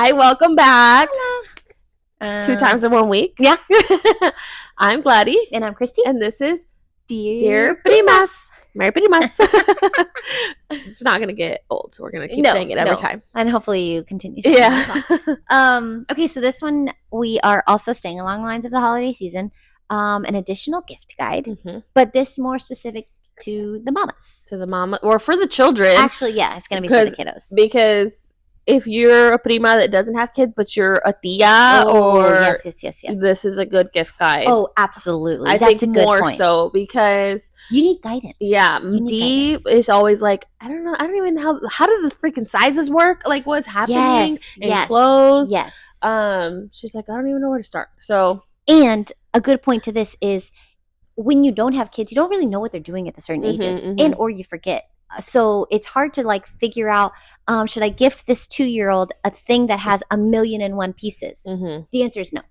Hi, welcome back. Hola. 2 times in 1 week. Yeah. I'm Gladys. And I'm Christy. And this is Dear Primas. Merry Primas. It's not going to get old, so we're going to keep saying it every time. And hopefully you continue saying it as well. Okay, so this one, we are also staying along the lines of the holiday season. An additional gift guide, but this more specific to the mamas. To the mama, or for the children. Actually, yeah, it's going to be for the kiddos. Because if you're a prima that doesn't have kids, but you're a tia, yes, this is a good gift guide. Oh, absolutely. That's a good point. So because you need guidance. Yeah, Dee is always like, I don't even know how do the freaking sizes work? Like, what's happening in clothes? Yes. She's like, I don't even know where to start. So, and a good point to this is when you don't have kids, you don't really know what they're doing at the certain ages, and or you forget. So it's hard to like figure out, should I gift this 2-year-old a thing that has 1,000,001 pieces? The answer is no.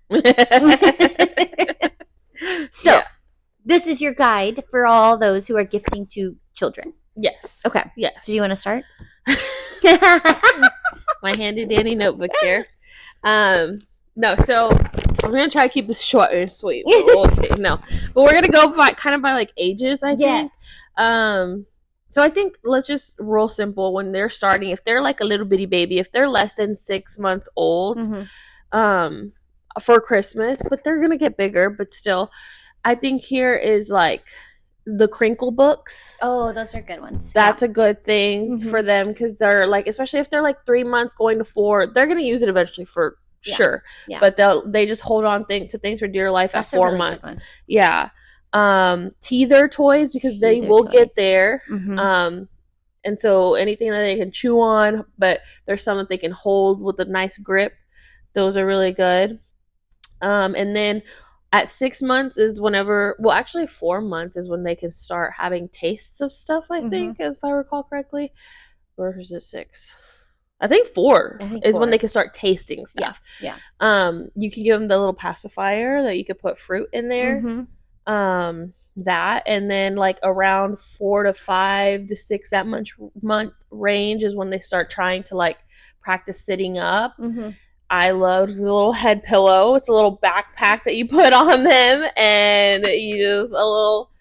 So this is your guide for all those who are gifting to children. Yes. Okay. Yes. Do you want to start? My handy dandy notebook here. No, so I'm gonna try to keep this short and sweet. We'll see. No, but we're gonna go by like ages. I think. Yes. So I think let's just real simple when they're starting. If they're like a little bitty baby, if they're less than 6 months old, for Christmas, but they're gonna get bigger. But still, I think here is like the crinkle books. Oh, those are good ones. That's a good thing for them because they're like, especially if they're like 3 months going to 4, they're gonna use it eventually for sure. Yeah. But they just hold on to things for dear life at 4 months. Yeah. Teether toys because they will get there. And so anything that they can chew on, but there's some that they can hold with a nice grip. Those are really good. And then at 6 months is whenever, well, actually 4 months is when they can start having tastes of stuff, I think, if I recall correctly. Or is it 6? I think 4 is when they can start tasting stuff. Yeah. You can give them the little pacifier that you could put fruit in there. That, and then like around 4 to 5 to 6, that month range is when they start trying to like practice sitting up. I loved the little head pillow. It's a little backpack that you put on them, and you just a little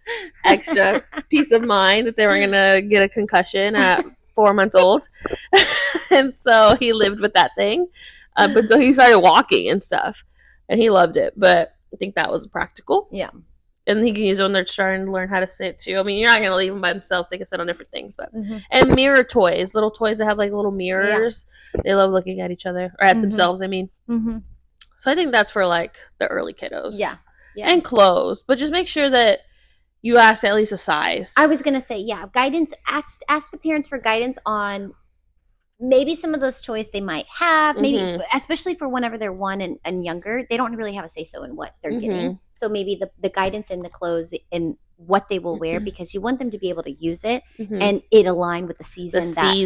extra peace of mind that they were gonna get a concussion at 4 months old. And so he lived with that thing until he started walking and stuff, and he loved it. But I think that was practical. Yeah. And he can use it when they're starting to learn how to sit too. I mean, you're not going to leave them by themselves. They can sit on different things. But and mirror toys, little toys that have like little mirrors. Yeah. They love looking at each other or at themselves, I mean. So I think that's for like the early kiddos. Yeah. And clothes. But just make sure that you ask at least a size. I was going to say, guidance. Ask the parents for guidance on maybe some of those toys they might have, maybe especially for whenever they're 1 and younger, they don't really have a say-so in what they're getting. So maybe the guidance in the clothes and what they will wear, because you want them to be able to use it and it align with the season.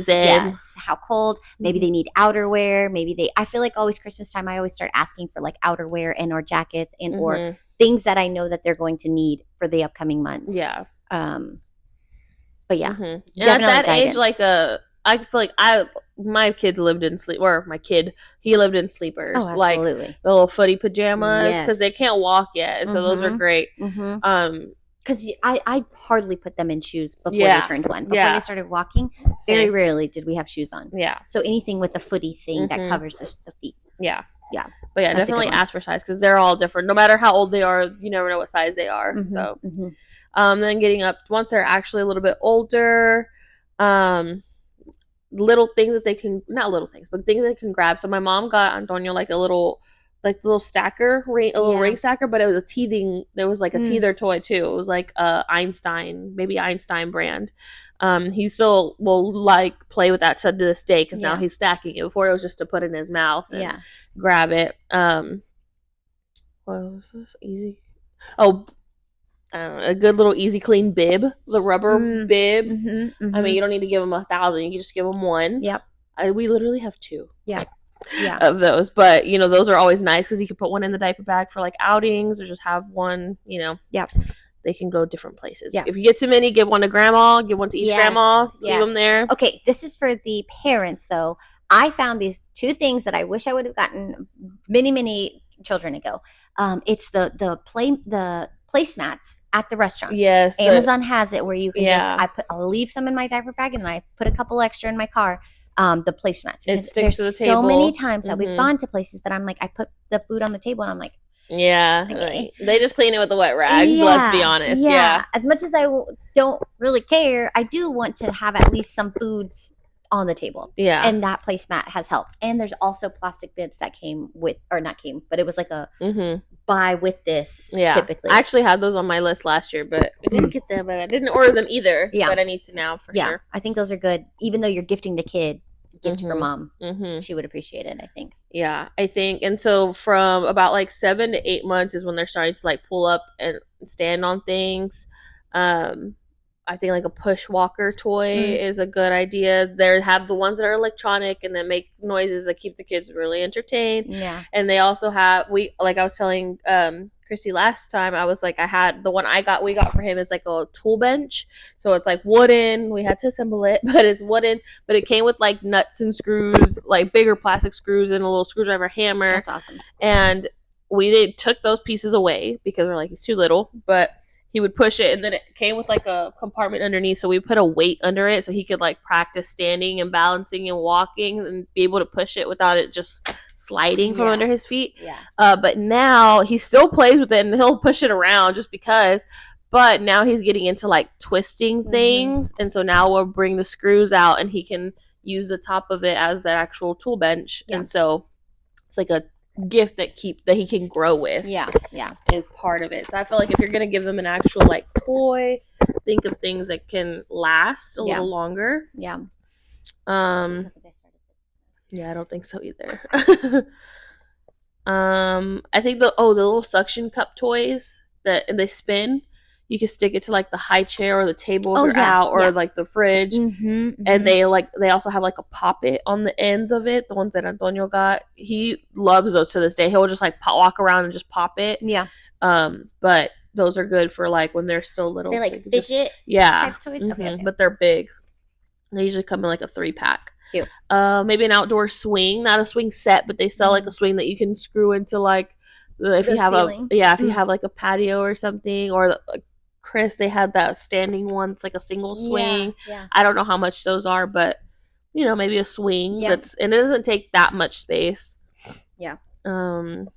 Yes, how cold. Maybe they need outerwear. I feel like always Christmas time, I always start asking for like outerwear and or jackets and or things that I know that they're going to need for the upcoming months. Yeah. But yeah, and at that guidance. Age, I feel like my kids lived in he lived in sleepers. Oh, absolutely. Like the little footy pajamas because they can't walk yet. And so those are great. Because I hardly put them in shoes before they turned 1. Before they started walking, very rarely did we have shoes on. Yeah. So anything with the footy thing that covers the feet. Yeah. Yeah. But yeah, definitely ask for size because they're all different. No matter how old they are, you never know what size they are. So then getting up, once they're actually a little bit older, little things that they can, not little things, but things they can grab. So my mom got Antonio like a little stacker, a little ring stacker, but it was there was like a teether toy too. It was like Einstein brand. He still will like play with that to this day because now he's stacking it. Before it was just to put in his mouth and grab it. What was this? Easy. Oh, a good little easy clean bib, the rubber bibs. I mean, you don't need to give them 1,000. You can just give them 1. Yep. We literally have 2. Yeah. Of those, but those are always nice because you can put one in the diaper bag for like outings or just have one. Yep. They can go different places. Yeah. If you get too many, give one to grandma. Give one to each grandma. Leave them there. Okay, this is for the parents though. I found these 2 things that I wish I would have gotten many children ago. It's the placemats at the restaurants. Yes, Amazon has it where you can I'll leave some in my diaper bag and then I put a couple extra in my car. The placemats, because there's to the so table. Many times that we've gone to places that I'm like, I put the food on the table and I'm like, okay. They just clean it with a wet rag. Let's be honest. Yeah. As much as I don't really care, I do want to have at least some foods on the table. Yeah. And that placemat has helped. And there's also plastic bibs that came with, or not came, but it was like a buy with this typically. I actually had those on my list last year, but I didn't get them, but I didn't order them either. Yeah. But I need to now for sure. I think those are good. Even though you're gifting the kid, gift for mom. She would appreciate it, I think. Yeah, I think. And so from about like 7 to 8 months is when they're starting to like pull up and stand on things. I think like a push walker toy is a good idea. They have the ones that are electronic and that make noises that keep the kids really entertained. Yeah. And they also have, like I was telling Christy last time, I was like, I had the one we got for him is like a tool bench. So it's like wooden. We had to assemble it, but it's wooden. But it came with like nuts and screws, like bigger plastic screws and a little screwdriver hammer. That's awesome. And we took those pieces away because we're like, he's too little. But he would push it, and then it came with like a compartment underneath, so we put a weight under it so he could like practice standing and balancing and walking and be able to push it without it just sliding from under his feet. Yeah. But now he still plays with it and he'll push it around just because. But now he's getting into like twisting things, and so now we'll bring the screws out and he can use the top of it as the actual tool bench. And so it's like a gift that he can grow with is part of it. So I feel like if you're gonna give them an actual like toy, think of things that can last a little longer. I don't think so either. I think the little suction cup toys that they spin, you can stick it to like the high chair or the table if you're out, or like the fridge. And they also have like a poppet on the ends of it, the ones that Antonio got. He loves those to this day. He'll just like walk around and just pop it. But those are good for like when they're still little. They like fidget type toys? Okay. But they're big. They usually come in like a 3-pack. Cute. Maybe an outdoor swing, not a swing set, but they sell like a swing that you can screw into like if you have ceiling. If you have like a patio or something, or Chris, they had that standing one. It's like a single swing. I don't know how much those are, but maybe a swing and it doesn't take that much space. And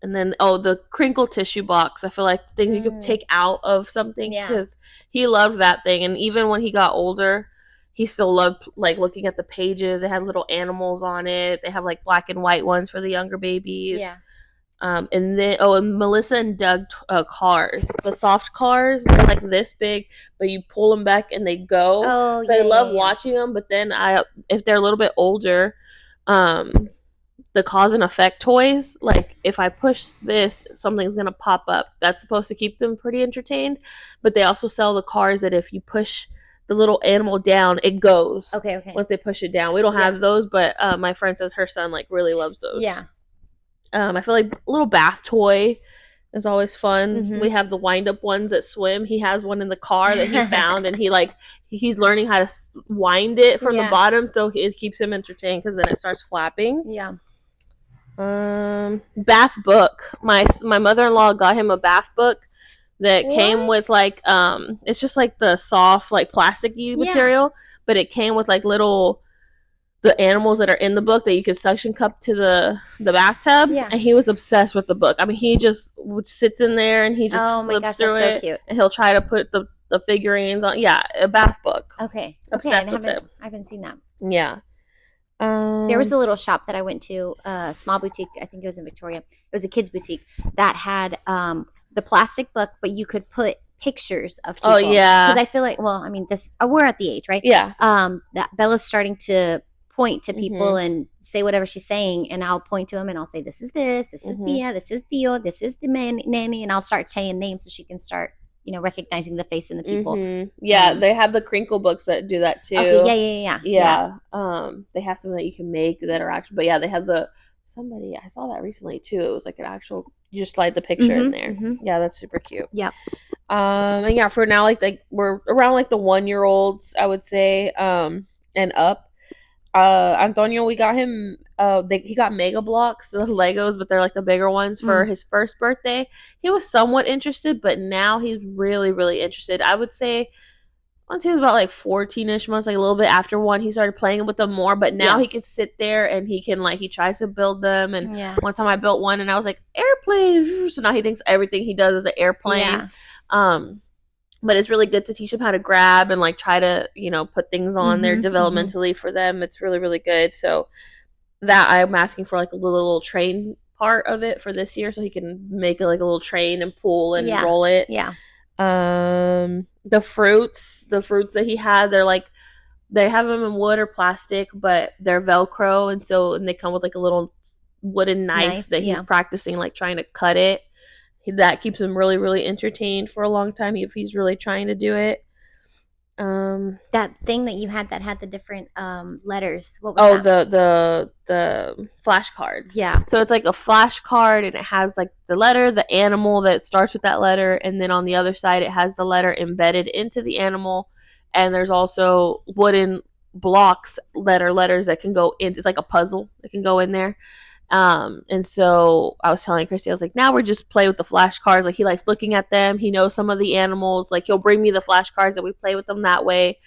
then the crinkle tissue box. I feel like things you could take out of something, because he loved that thing. And even when he got older, he still loved like looking at the pages. They had little animals on it. They have like black and white ones for the younger babies. And then and Melissa and Doug cars, the soft cars, they're like this big, but you pull them back and they go. So I love watching them. But then if they're a little bit older, the cause and effect toys, like if I push this, something's gonna pop up. That's supposed to keep them pretty entertained. But they also sell the cars that if you push the little animal down, it goes. Okay. Once they push it down, we don't have those, but my friend says her son like really loves those. I feel like a little bath toy is always fun. We have the wind up ones that swim. He has one in the car that he found, and he's learning how to wind it from the bottom, so it keeps him entertained because then it starts flapping. Bath book. My mother-in-law got him a bath book that came with like it's just like the soft like plasticky material, but it came with like the animals that are in the book that you could suction cup to the bathtub. And he was obsessed with the book. I mean, he just sits in there and he just flips through it. So cute. And he'll try to put the figurines on. A bath book. Obsessed with it. I haven't seen that. There was a little shop that I went to, a small boutique. I think it was in Victoria. It was a kids boutique that had the plastic book, but you could put pictures of people. Because I feel like, we're at the age, right? That Bella's starting to point to people and say whatever she's saying, and I'll point to them and I'll say, this is Tia, this is Theo, this is the nanny, and I'll start saying names so she can start recognizing the face and the people. They have the crinkle books that do that too. They have some that you can make that are actual, but they have somebody, I saw that recently too. It was like an actual, you just slide the picture in there. That's super cute. And for now, like we're around like the 1-year-olds, I would say, and up. Antonio, we got him he got Mega Blocks, the Legos, but they're like the bigger ones for his first birthday. He was somewhat interested, but now he's really, really interested. I would say once he was about like 14ish months, like a little bit after one, he started playing with them more. But now he can sit there and he can he tries to build them. And one time I built one and I was like, airplane. So now he thinks everything he does is an airplane. But it's really good to teach them how to grab and try to, put things on there developmentally for them. It's really, really good. So that I'm asking for a little train part of it for this year so he can make a little train and pull and roll it. Yeah. The fruits that he had, they have them in wood or plastic, but they're Velcro. And they come with a little wooden knife that he's practicing, trying to cut it. That keeps him really, really entertained for a long time if he's really trying to do it. That thing that you had that had the different letters. What was that? The flashcards. Yeah. So it's a flashcard, and it has the letter, the animal that starts with that letter, and then on the other side it has the letter embedded into the animal, and there's also wooden blocks letters that can go in. It's like a puzzle that can go in there. And so I was telling Christy, I was like, now we're just play with the flashcards. He likes looking at them. He knows some of the animals. He'll bring me the flashcards and we play with them that way.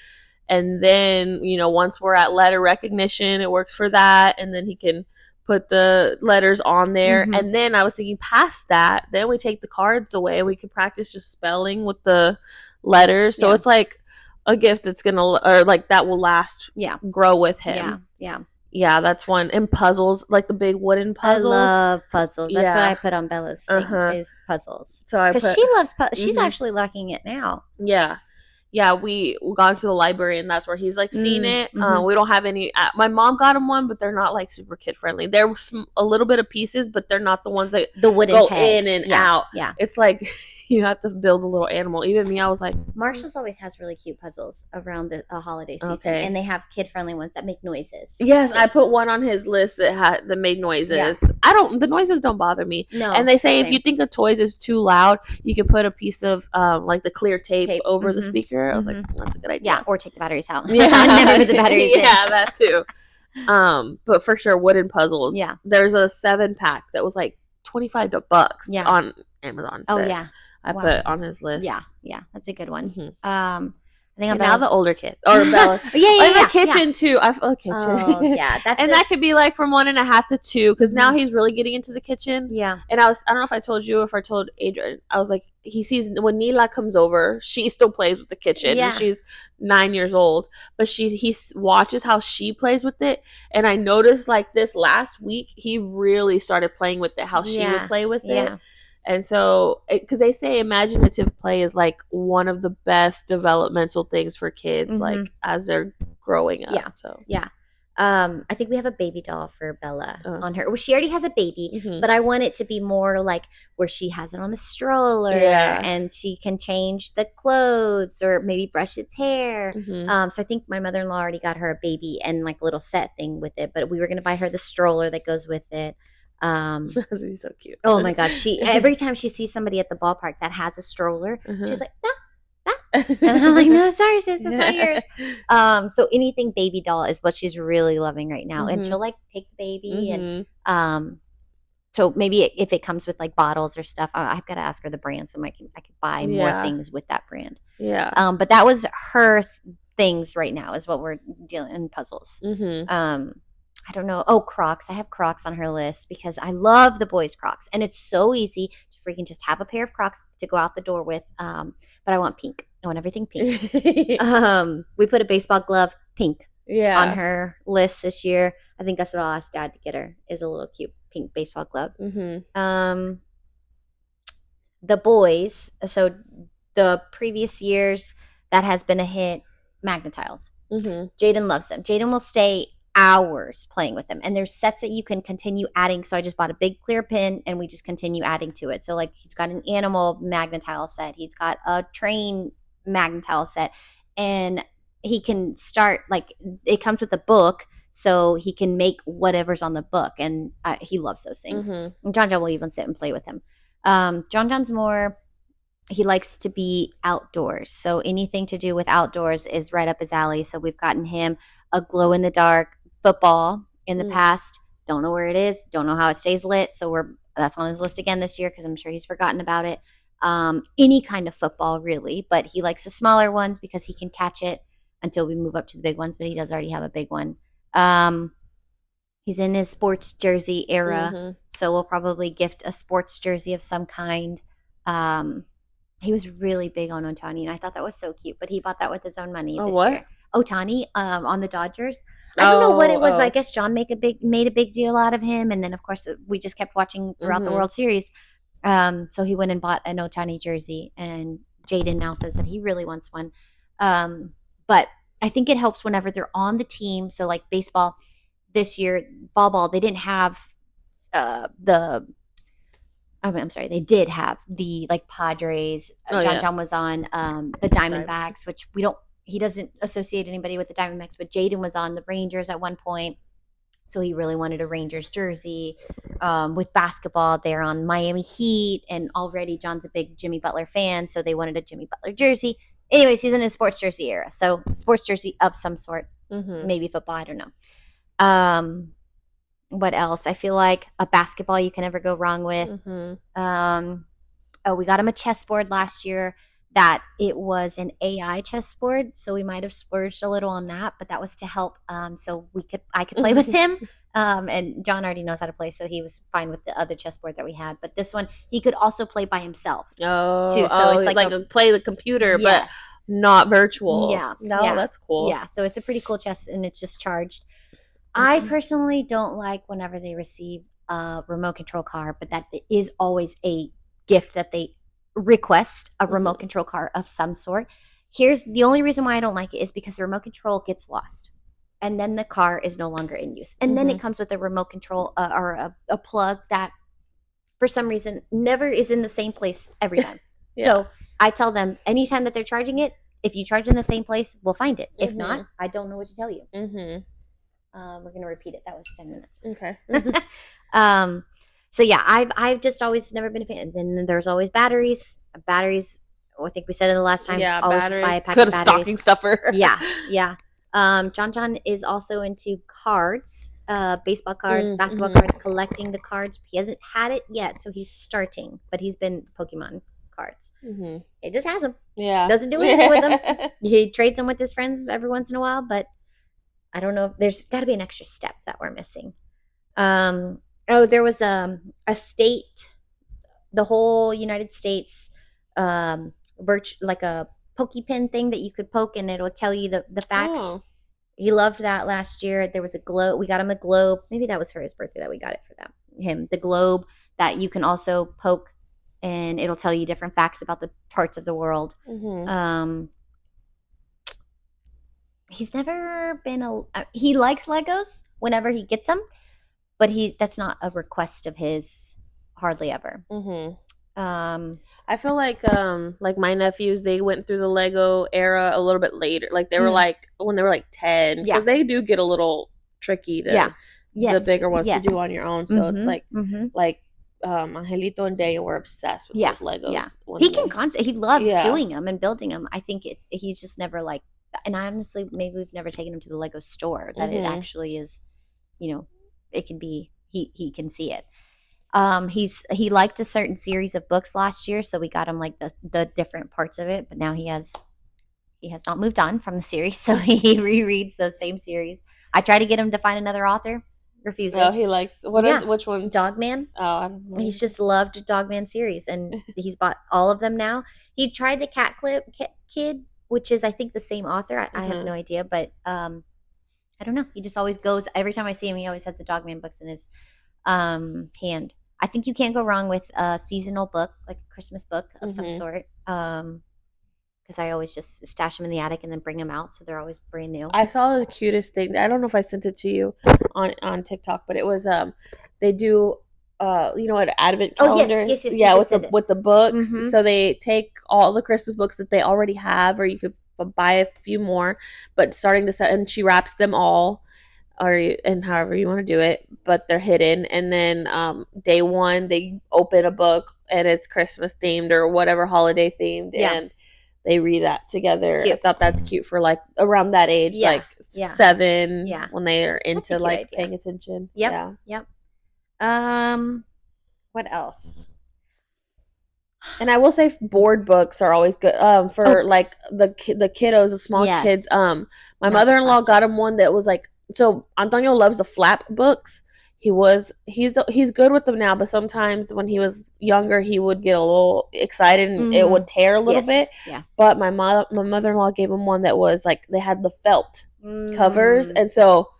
And then, once we're at letter recognition, it works for that. And then he can put the letters on there. And then I was thinking past that, then we take the cards away. We can practice just spelling with the letters. So it's a gift that's going to, or that will last, grow with him. Yeah, that's one. And puzzles, the big wooden puzzles. I love puzzles. That's what I put on Bella's thing, is puzzles. So because she loves puzzles. She's actually liking it now. Yeah, we got to the library, and that's where he's seen it. We don't have any. My mom got him one, but they're not super kid friendly. They're a little bit of pieces, but they're not the ones that the wooden go pegs. in and out. Yeah, it's you have to build a little animal. Even me, I was like, Marshall's always has really cute puzzles around the holiday season, and they have kid friendly ones that make noises. Yes, I put one on his list that made noises. Yeah. The noises don't bother me. No, and they say if you think the toys is too loud, you can put a piece of the clear tape over the speaker. I was like, that's a good idea. Yeah, or take the batteries out. Never put the batteries in. Yeah, that too. But for sure, wooden puzzles. Yeah, there's a 7-pack that was $25 on Amazon. Oh yeah. I put on his list. Yeah, that's a good one. I think now the older kid or Bella. In the kitchen too. I feel kitchen. Oh, yeah, that's and that could be from 1.5 to 2 because now he's really getting into the kitchen. Yeah, and I don't know if I told you or if I told Adrian. I was he sees when Nila comes over, she still plays with the kitchen. Yeah, and she's 9 years old, but he watches how she plays with it, and I noticed this last week he really started playing with it. How she would play with it. And so, because they say imaginative play is one of the best developmental things for kids, as they're growing up. Yeah. So I think we have a baby doll for Bella on her. Well, she already has a baby, but I want it to be more where she has it on the stroller and she can change the clothes or maybe brush its hair. So I think my mother-in-law already got her a baby and a little set thing with it, but we were going to buy her the stroller that goes with it. That's gonna be so cute. Oh my gosh, she every time she sees somebody at the ballpark that has a stroller, she's like, and I'm like, no, sorry sis, that's not yours. So anything baby doll is what she's really loving right now, and she'll take the baby and so maybe if it comes with bottles or stuff, I've got to ask her the brand so I can buy more things with that brand. But that was her things right now is what we're dealing in puzzles. I don't know. Oh, Crocs. I have Crocs on her list because I love the boys' Crocs. And it's so easy to freaking just have a pair of Crocs to go out the door with. But I want pink. I want everything pink. We put a baseball glove pink on her list this year. I think that's what I'll ask Dad to get her is a little cute pink baseball glove. The boys. So the previous years, that has been a hit. Magnetiles. Jaden loves them. Jaden will stay hours playing with them, and there's sets that you can continue adding. So I just bought a big clear pin and we just continue adding to it. So he's got an animal magnetile set, he's got a train magnetile set, and he can start it comes with a book so he can make whatever's on the book, and he loves those things. And John will even sit and play with him. John's more, he likes to be outdoors, so anything to do with outdoors is right up his alley. So we've gotten him a glow in the dark football in the past. Don't know where it is. Don't know how it stays lit. So that's on his list again this year because I'm sure he's forgotten about it. Any kind of football, really. But he likes the smaller ones because he can catch it until we move up to the big ones. But he does already have a big one. He's in his sports jersey era. So we'll probably gift a sports jersey of some kind. He was really big on Otani, and I thought that was so cute. But he bought that with his own money this year. Otani on the Dodgers. I don't know what it was, but I guess John made a big deal out of him. And then, of course, we just kept watching throughout the World Series. So he went and bought an Otani jersey, and Jaden now says that he really wants one. But I think it helps whenever they're on the team. So like baseball this year, fall ball, they didn't have they did have the like Padres. John was on the Diamondbacks, which he doesn't associate anybody with the Diamondbacks, but Jaden was on the Rangers at one point. So he really wanted a Rangers jersey. With basketball, they're on Miami Heat, and already John's a big Jimmy Butler fan, so they wanted a Jimmy Butler jersey. Anyways, he's in his sports jersey era. So sports jersey of some sort, maybe football, I don't know. What else? I feel like a basketball you can never go wrong with. We got him a chessboard last year. That it was an AI chessboard, so we might have splurged a little on that, but that was to help so I could play with him. And John already knows how to play, so he was fine with the other chessboard that we had. But this one, he could also play by himself too. So it's like play the computer, but not virtual. That's cool. Yeah, so it's a pretty cool chess, and it's just charged. I personally don't like whenever they receive a remote control car, but that is always a gift that they request a remote control car of some sort. Here's the only reason why I don't like it is because the remote control gets lost, and then the car is no longer in use, and then it comes with a remote control or a plug that for some reason never is in the same place every time. So I tell them anytime that they're charging it, if you charge in the same place, we'll find it. If not, I don't know what to tell you. We're gonna repeat it. That was 10 minutes. Okay. So yeah, I've just always never been a fan. And then there's always batteries. I think we said it the last time. Yeah, always batteries. Just buy a pack of batteries. Stocking stuffer. Yeah. John is also into cards, baseball cards, basketball cards, collecting the cards. He hasn't had it yet, so he's starting. But he's been Pokemon cards. He just has them. Yeah. Doesn't do anything with them. He trades them with his friends every once in a while, but I don't know. There's got to be an extra step that we're missing. There was a state, the whole United States, like a PokePin thing that you could poke and it'll tell you the facts. He loved that last year. There was a globe. We got him a globe. Maybe that was for his birthday that we got it for him. The globe that you can also poke and it'll tell you different facts about the parts of the world. He's never been he likes Legos whenever he gets them. But that's not a request of his, hardly ever. I feel like my nephews, they went through the Lego era a little bit later. Like they were when they were like 10, because they do get a little tricky the bigger ones to do on your own. So it's like Angelito and Daniel were obsessed with those Legos. Yeah. He loves doing them and building them. I think he's just never like, and honestly, maybe we've never taken him to the Lego store that it actually is, it can be, he can see it. He liked a certain series of books last year, so we got him like the different parts of it, but now he has not moved on from the series, so he rereads those same series. I try to get him to find another author, refuses. Oh, he likes which one? Dogman. Oh, I don't know. He's just loved Dogman series, and he's bought all of them now. He tried the Cat Kid, which is I think the same author. I have no idea, but I don't know. He just always goes. Every time I see him, he always has the Dogman books in his hand. I think you can't go wrong with a seasonal book, like a Christmas book of some sort. Because I always just stash them in the attic and then bring them out, so they're always brand new. I saw the cutest thing. I don't know if I sent it to you on TikTok, but it was they do an advent calendar. Oh yes. Yeah, with the books. So they take all the Christmas books that they already have, or you could buy a few more, but starting to set, and she wraps them all, and however you want to do it, but they're hidden. And then day one they open a book and it's Christmas themed or whatever holiday themed, and they read that together. Cute. I thought that's cute for like around that age, like 7, when they are into like paying attention. Yep. What else? And I will say board books are always good for like the kiddos, the small kids. My mother-in-law got him one that was like, so Antonio loves the flap books. He's good with them now, but sometimes when he was younger, he would get a little excited and it would tear a little bit. Yes. But my mother-in-law gave him one that was like, they had the felt covers, and so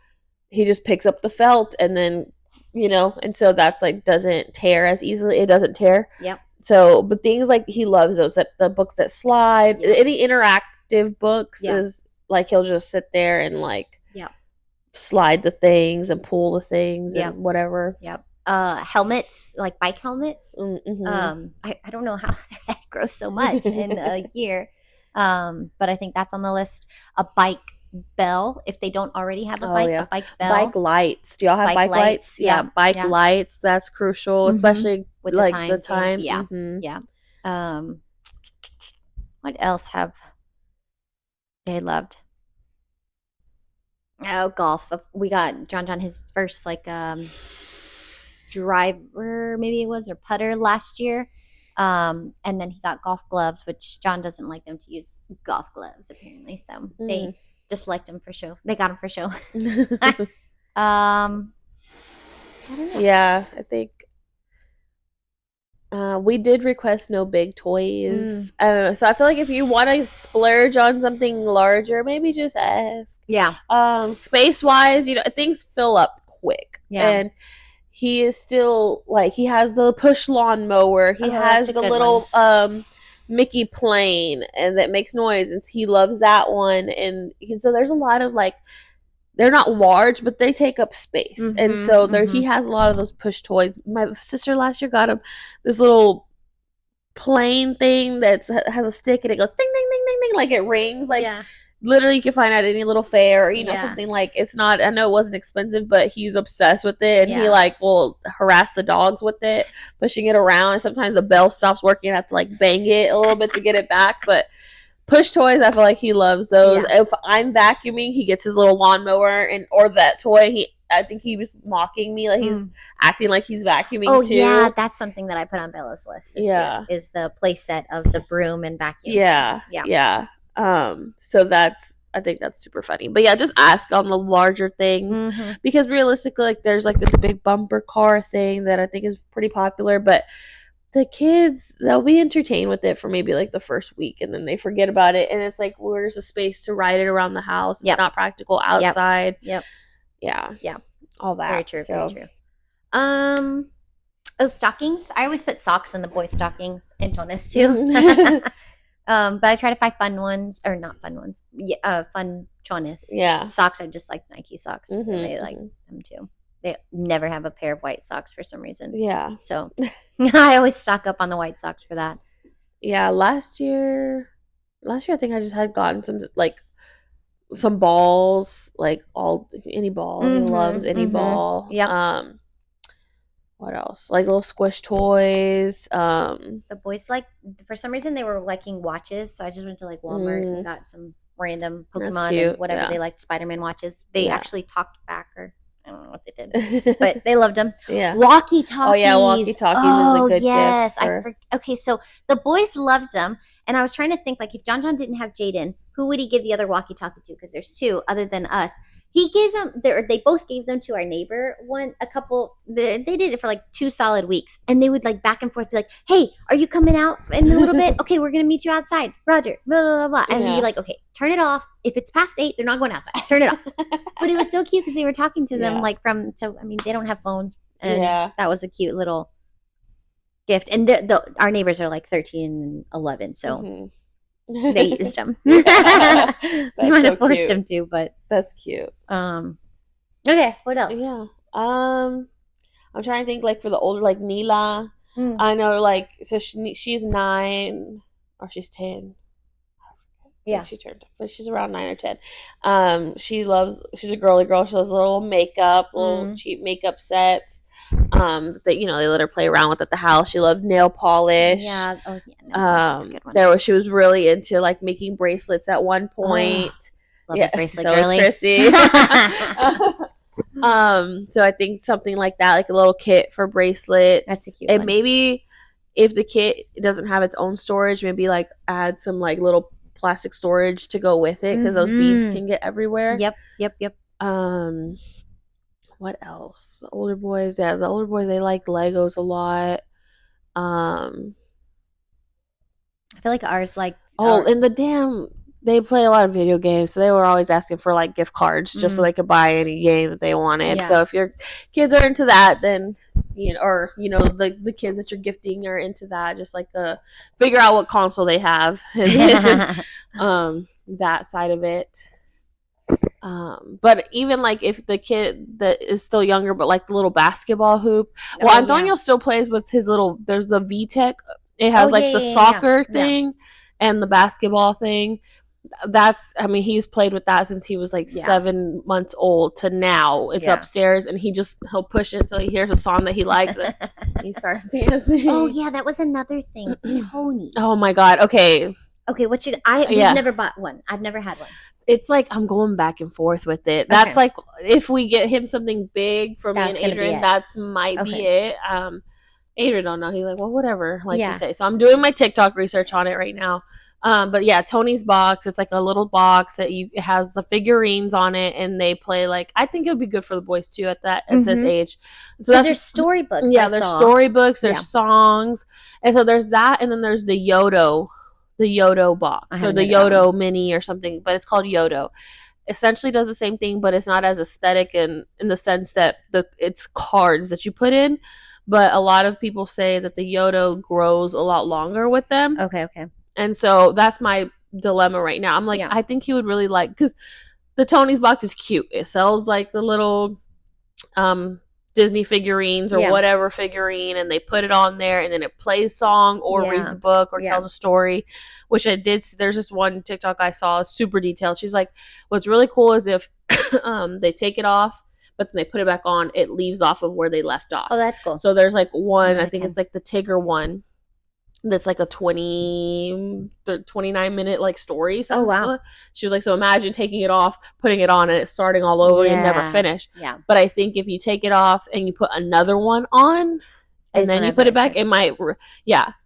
he just picks up the felt and then, and so that's like doesn't tear as easily. It doesn't tear. Yep. So, but things like he loves those, that the books that slide, any interactive books is like he'll just sit there and like slide the things and pull the things and whatever. Yep. Helmets, like bike helmets. Mm-hmm. I don't know how their head grows so much in a year, but I think that's on the list. A bike bell, if they don't already have a bike, a bike bell. Bike lights. Do y'all have bike lights? Yeah, bike lights. That's crucial, especially with like the time. Yeah, yeah. What else have they loved? Oh, golf. We got John his first like driver, maybe it was, or putter last year. And then he got golf gloves, which John doesn't like them to use golf gloves apparently. So they just liked them for show. They got them for show. I don't know. Yeah, I think we did request no big toys. So I feel like if you want to splurge on something larger, maybe just ask. Yeah. Space wise, things fill up quick. Yeah. And he is still like, he has the push lawn mower. He has the little Mickey plane and that makes noise, and he loves that one. And so there's a lot of like, they're not large, but they take up space. And so he has a lot of those push toys. My sister last year got him this little plane thing that has a stick and it goes ding, ding, ding, ding, ding, like it rings. Like literally you can find at any little fair or, something like, it's not, I know it wasn't expensive, but he's obsessed with it. And he like will harass the dogs with it, pushing it around. And sometimes the bell stops working. I have to like bang it a little bit to get it back. But push toys, I feel like he loves those. If I'm vacuuming, he gets his little lawnmower or that toy. I think he was mocking me, like he's acting like he's vacuuming too. Yeah, that's something that I put on Bella's list this year, is the play set of the broom and vacuum. Yeah. So I think that's super funny. But yeah, just ask on the larger things because realistically, like there's like this big bumper car thing that I think is pretty popular, but the kids, they'll be entertained with it for maybe like the first week and then they forget about it. And it's like, where's the space to ride it around the house? It's not practical outside. Yeah. All that. Very true. Very true. Stockings. I always put socks in the boys' stockings and tonis too. But I try to find fun ones, or not fun ones. Fun chonis. Yeah. Socks, I just like Nike socks. And they like them too. They never have a pair of white socks for some reason. Yeah. So I always stock up on the white socks for that. Yeah. Last year I think I just had gotten some balls, like any ball. He loves any ball. Yeah. What else? Like little squish toys. The boys for some reason they were liking watches, so I just went to like Walmart and got some random Pokemon and whatever they liked, Spider-Man watches. They actually talked back, or I don't know what they did, but they loved them. Yeah. Walkie-talkies. Oh yeah, walkie-talkies is a good gift. Okay, so the boys loved them, and I was trying to think, like, if John didn't have Jaden, who would he give the other walkie-talkie to? Because there's two other than us. He gave them, they both gave them to our neighbor they did it for like 2 solid weeks. And they would like back and forth be like, hey, are you coming out in a little bit? Okay, we're going to meet you outside. Roger, blah, blah, blah, blah. And be like, okay, turn it off. If it's past 8, they're not going outside. Turn it off. But it was so cute because they were talking to them they don't have phones. And that was a cute little gift. And our neighbors are like 13 and 11, so... they used them. You might have forced them to, but that's cute. Okay, what else? Yeah. I'm trying to think, like, for the older, like Nila. I know, like, so she's 9 or she's 10. Yeah, she turned, but she's around 9 or 10. She's a girly girl. She loves little makeup, little cheap makeup sets. That they let her play around with at the house. She loved nail polish. Yeah, nail polish is a good one. She was really into like making bracelets at one point. Love a bracelet, girly. Christy. So I think something like that, like a little kit for bracelets. That's a cute and one. Maybe if the kit doesn't have its own storage, maybe like add some like little plastic storage to go with it, because those beads can get everywhere. Yep. What else? The older boys, they like Legos a lot. I feel like ours like they play a lot of video games, so they were always asking for like gift cards just so they could buy any game that they wanted. So if your kids are into that, then the kids that you're gifting are into that, just like figure out what console they have. That side of it. But even like if the kid that is still younger, but like the little basketball hoop, Antonio still plays with his little, there's the VTech, it has the soccer thing and the basketball thing. He's played with that since he was 7 months old to now. It's upstairs, and he'll push it until he hears a song that he likes, and he starts dancing. Oh yeah, that was another thing. Tony. Oh my god. Okay, we've never bought one. I've never had one. It's like I'm going back and forth with it. That's like if we get him something big for me and Adrian, that's might be it. Adrian don't know. He's like, well, whatever, you say. So I'm doing my TikTok research on it right now. But yeah, Tony's box. It's like a little box that it has the figurines on it, and they play I think it would be good for the boys too at this age. So there's storybooks. Yeah, there's storybooks. There's songs, and so there's that, and then there's the Yodo box or the Yodo mini or something, but it's called Yodo. Essentially does the same thing, but it's not as aesthetic in the sense that it's cards that you put in. But a lot of people say that the Yodo grows a lot longer with them. Okay. And so that's my dilemma right now. I'm like, I think he would really like, because the Tony's box is cute. It sells like the little Disney figurines or whatever figurine, and they put it on there, and then it plays song or reads a book or tells a story, which I did. There's this one TikTok I saw, super detailed. She's like, what's really cool is if they take it off, but then they put it back on, it leaves off of where they left off. Oh, that's cool. So there's one, I think it's the Tigger one, that's a 29 minute story. Oh wow. She was like, so imagine taking it off, putting it on, and it's starting all over and never finish. Yeah. But I think if you take it off and you put another one on and then you put it back, it might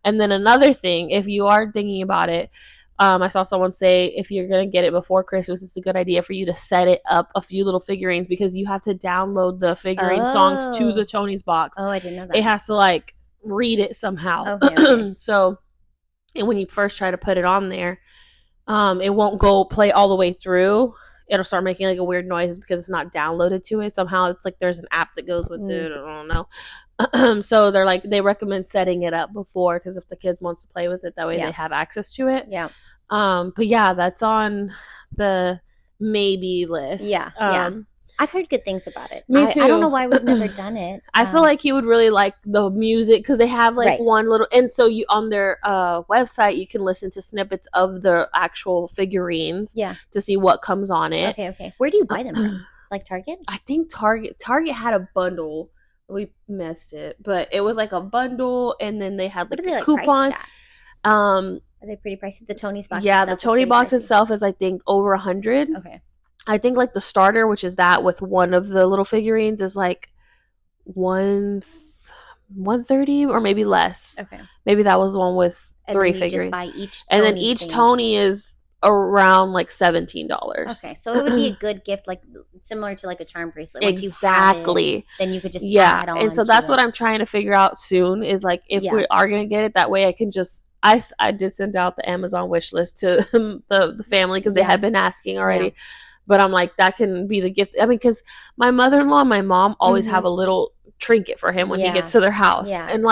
and then another thing, if you are thinking about it, I saw someone say if you're gonna get it before Christmas, it's a good idea for you to set it up a few little figurines, because you have to download the figurine songs to the Tony's box. Oh, I didn't know that. It has to read it somehow. Okay. So when you first try to put it on there, it won't go play all the way through. It'll start making a weird noise because it's not downloaded to it. Somehow it's there's an app that goes with it. I don't know. So they recommend setting it up before, because if the kids wants to play with it, that way they have access to it. Yeah. But yeah, that's on the maybe list. Yeah. I've heard good things about it. Me too. I don't know why we've never done it. I feel like he would really like the music, because they have one little, and so you on their website you can listen to snippets of the actual figurines to see what comes on it. Okay. Where do you buy them from? Target? I think Target had a bundle. We missed it, but it was a bundle, and then they had a coupon. Are they pretty pricey? The Tony's box. Yeah, the Tony box itself is I think over $100. Okay. I think the starter, which is that with one of the little figurines, is $130 or maybe less. Okay. Maybe that was the one with 3 figurines. Just buy each Tony and then each Tony is around $17. Okay, so it would be a good gift, similar to a charm bracelet. Once exactly. You have it, then you could just add on. And so that's what I'm trying to figure out soon, is if we are gonna get it, that way I can just. I did send out the Amazon wish list to the family, because they had been asking already. Yeah. But I'm that can be the gift. Because my mother-in-law and my mom always have a little trinket for him when he gets to their house. Yeah. And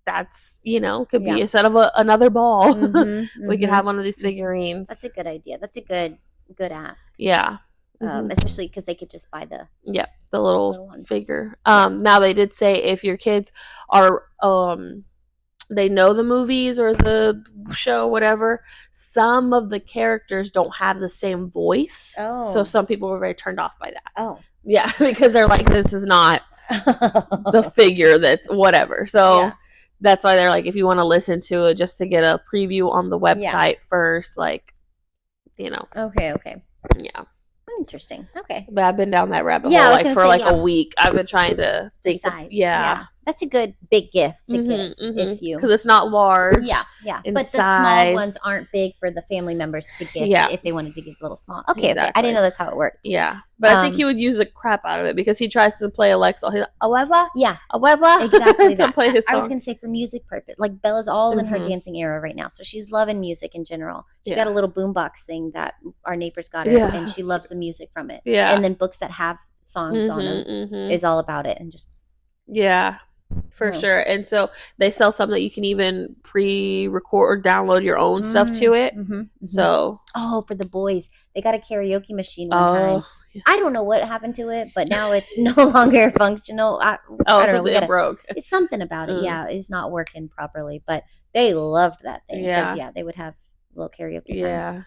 that's, could be instead of another ball, we could have one of these figurines. That's a good idea. That's a good ask. Yeah. Especially because they could just buy the little figure. Now they did say if your kids are they know the movies or the show, whatever, some of the characters don't have the same voice. So some people were very turned off by that. Yeah, because they're like, this is not the figure that's whatever. So that's why they're like, if you want to listen to it just to get a preview on the website first, like, you know. Okay. Yeah. Interesting. Okay. But I've been down that rabbit hole like for a week. I've been trying to think. Yeah. That's a good big gift to give if you, because it's not large. Yeah. But the small ones aren't big for the family members to gift if they wanted to give a little small. Okay. I didn't know that's how it worked. Yeah. But I think he would use the crap out of it because he tries to play Alexa. He's like, Alexa? Yeah. Alexa? Exactly. To play his song. I was going to say for music purpose. Like Bella's all in her dancing era right now. So she's loving music in general. She got a little boombox thing that our neighbors got her and she loves the music from it. Yeah. And then books that have songs on them is all about it and just. Yeah. For sure. And so they sell some that you can even pre-record or download your own stuff to it. So for the boys, they got a karaoke machine one time. Yeah. I don't know what happened to it, but now it's no longer functional. I don't know. Broke. It's something about it. Yeah, it's not working properly, but they loved that thing because they would have a little karaoke time.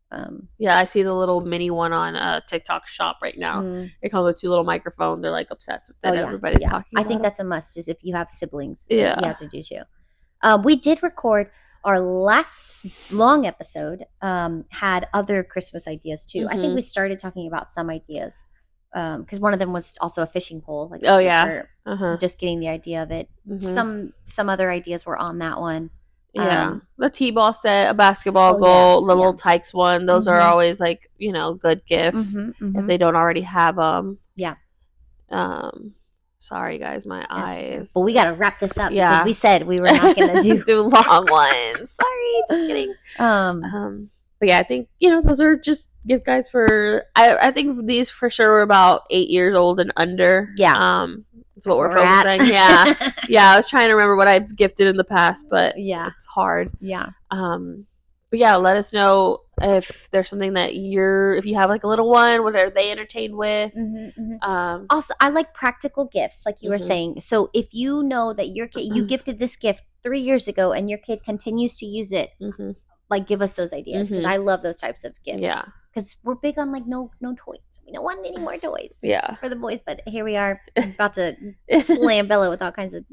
I see the little mini one on TikTok shop right now. It comes with 2 little microphones. They're like obsessed with that. Everybody's talking about I think that's a must is if you have siblings. You have to do too. We did record our last long episode, had other Christmas ideas too. I think we started talking about some ideas because one of them was also a fishing pole. Like just getting the idea of it. Some other ideas were on that one. The T-ball set, a basketball goal, the little Tykes one. Those are always like, you know, good gifts if they don't already have them. Sorry guys, my eyes. But we got to wrap this up because we said we were not going to do long ones. Sorry, just kidding. But yeah, I think, you know, those are just gift guides for. I think these for sure were about 8 years old and under. That's what we're focusing. I was trying to remember what I've gifted in the past, but it's hard. But yeah, let us know if there's something that if you have like a little one, what are they entertained with? Also, I like practical gifts, like you were saying. So if you know that your kid, you gifted this gift 3 years ago and your kid continues to use it, like give us those ideas because I love those types of gifts. Yeah. Because we're big on like no toys. We don't want any more toys for the boys. But here we are about to slam Bella with all kinds of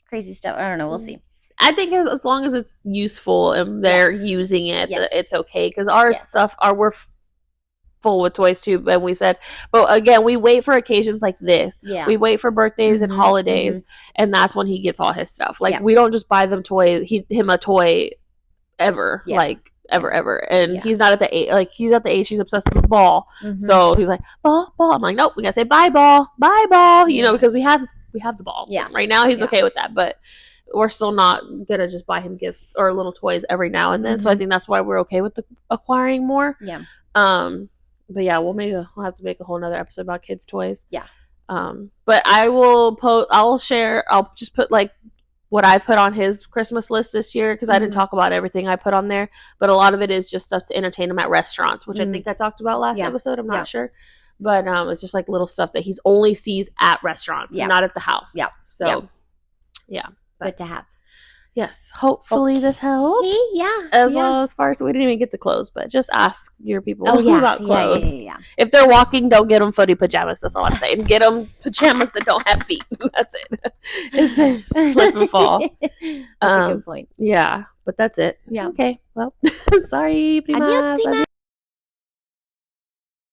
crazy stuff. I don't know. We'll see. I think as long as it's useful and they're using it, it's okay. Because our stuff, we're full with toys too. And we said, but again, we wait for occasions like this. Yeah. We wait for birthdays and holidays, and that's when he gets all his stuff. Like we don't just buy them him a toy ever. Like. Ever. And he's not at the age, like he's at the age he's obsessed with the ball. So he's like, ball. I'm like, nope, we gotta say bye ball, you know, because we have the ball. So right now he's okay with that, but we're still not gonna just buy him gifts or little toys every now and then. So I think that's why we're okay with acquiring more. But yeah, we'll have to make a whole nother episode about kids' toys. But I'll just put like what I put on his Christmas list this year, because I didn't talk about everything I put on there, but a lot of it is just stuff to entertain him at restaurants, which I think I talked about last episode. I'm not sure, but it's just like little stuff that he's only sees at restaurants and not at the house. So good to have. Yes, hopefully this helps. As far as we didn't even get to clothes, but just ask your people about clothes. If they're walking, don't get them footy pajamas. That's all I'm saying. Get them pajamas that don't have feet. That's it. It's they slip and fall. That's a good point. Yeah, but that's it. Okay, well, sorry, Primas. Adios, Primas.